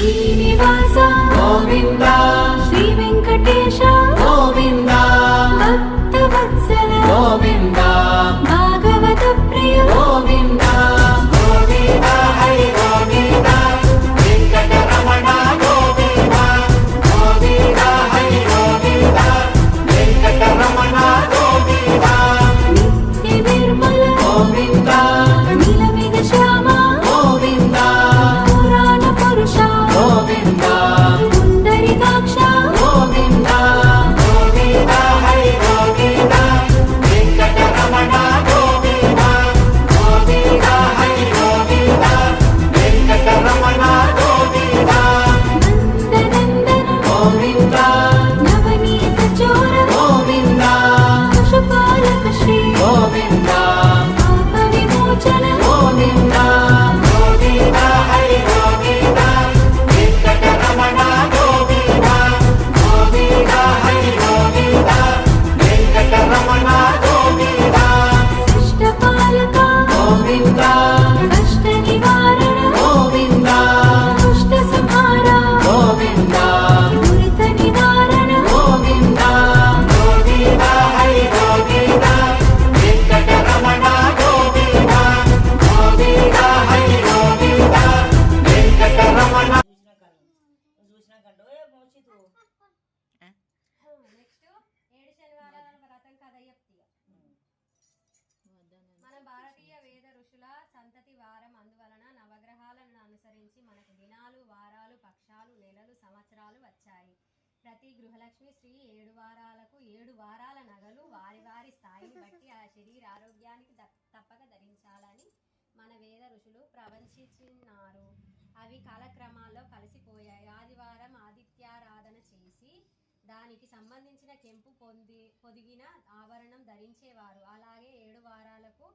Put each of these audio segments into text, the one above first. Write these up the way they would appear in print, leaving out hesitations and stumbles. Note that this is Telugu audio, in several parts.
శ్రీనివాస గోవింద శ్రీ వెంకటేశ గోవింద భక్తవత్సల గోవింద భాగవత ప్రియ గోవింద గోవింద హరి గోవింద వెంకటరమణ గోవింద గోవింద హరి గోవింద వెంకటరమణ గోవింద నిత్య నిర్మల గోవింద నీలమేఘ శ్యామ గోవింద పురాణ పురుష గోవింద పుండరీకాక్ష గోవింద గోవింద హరి గోవింద వెంకటరమణ గోవింద గోవింద హరి గోవింద వెంకటరమణ గోవింద నందనందన గోవింద నవనీత చోర గోవింద పశుపాలక శ్రీ గోవింద పాప విమోచన గోవింద గోవింద హరి గోవింద వెంకటరమణ గోవింద గోవింద హరి గోవింద వెంకటరమణ గోవింద శిష్టపాలక గోవింద కష్ట నివారణ గోవింద దుష్ట సంహార గోవింద దురిత నివారణ గోవింద గోవింద హరి గోవింద వెంకటరమణ గోవింద గోవింద హరి గోవింద వెంకటరమణ నెక్స్ట్ 7 శనివారాల వ్రతం కథ చెప్తిగా మన భారతీయ వేద ఋషుల సంతతి వారం అందువలన నవగ్రహాలను అనుసరించి మనకు దినాలు వారాలు పక్షాలు నెలలు సంవత్సరాలు వచ్చాయి. ప్రతి గృహలక్ష్మి శ్రీ 7 వారాలకు 7 వారాల నగలు వారి వారి స్థాయిని బట్టి ఆ శరీర ఆరోగ్యానికి తప్పక ధరించాలని మన వేద ఋషులు ప్రవచించినారు. అవి కాలక్రమాల్లో కలిసిపోయాయి. ఆదివారం ఆదిత్యారాధన చేసి దానికి సంబంధించిన కెంపు పొదిగిన ఆవరణం ధరించేవారు. అలాగే 7 వారాలకు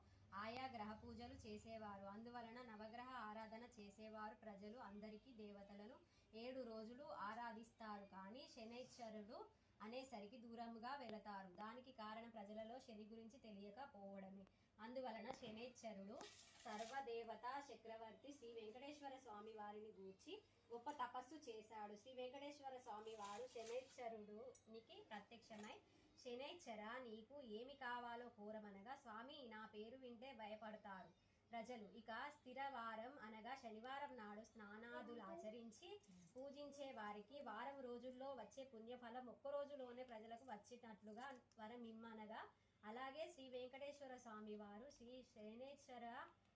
ఆయా గ్రహ పూజలు చేసేవారు. అందువలన నవగ్రహ ఆరాధన చేసేవారు ప్రజలు అందరికీ దేవతలను 7 రోజులు ఆరాధిస్తారు. కానీ శనైశ్వరుడు అనేసరికి దూరంగా వెళతారు. దానికి కారణం ప్రజలలో శని గురించి తెలియకపోవడమే. అందువలన శనైశ్వరుడు సర్వదేవతా చక్రవర్తి శ్రీ వెంకటేశ్వర స్వామి వారిని గూర్చి గొప్ప తపస్సు చేశాడు. శ్రీ వెంకటేశ్వర స్వామి వారు శనైశ్వరునికి ప్రత్యక్షమై, శనైశ్వర నీకు ఏమి కావాలో కోరమనగా, స్వామి నా పేరు వింటే భయపడతారు ప్రజలు. ఇక స్థిరవారం అనగా శనివారం నాడు స్నానాదులు ఆచరించి పూజించే వారికి వారం రోజుల్లో వచ్చే పుణ్యఫలం ఒక్క రోజులోనే ప్రజలకు వచ్చినట్లుగా వరమిమ్మనగా, అలాగే శ్రీ వెంకటేశ్వర స్వామి వారు శ్రీ శనైశ్వర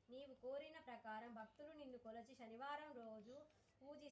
నీవు కోరిన ప్రకారం భక్తులు నిన్ను కొలచి శనివారం రోజు పూజిస్తారు.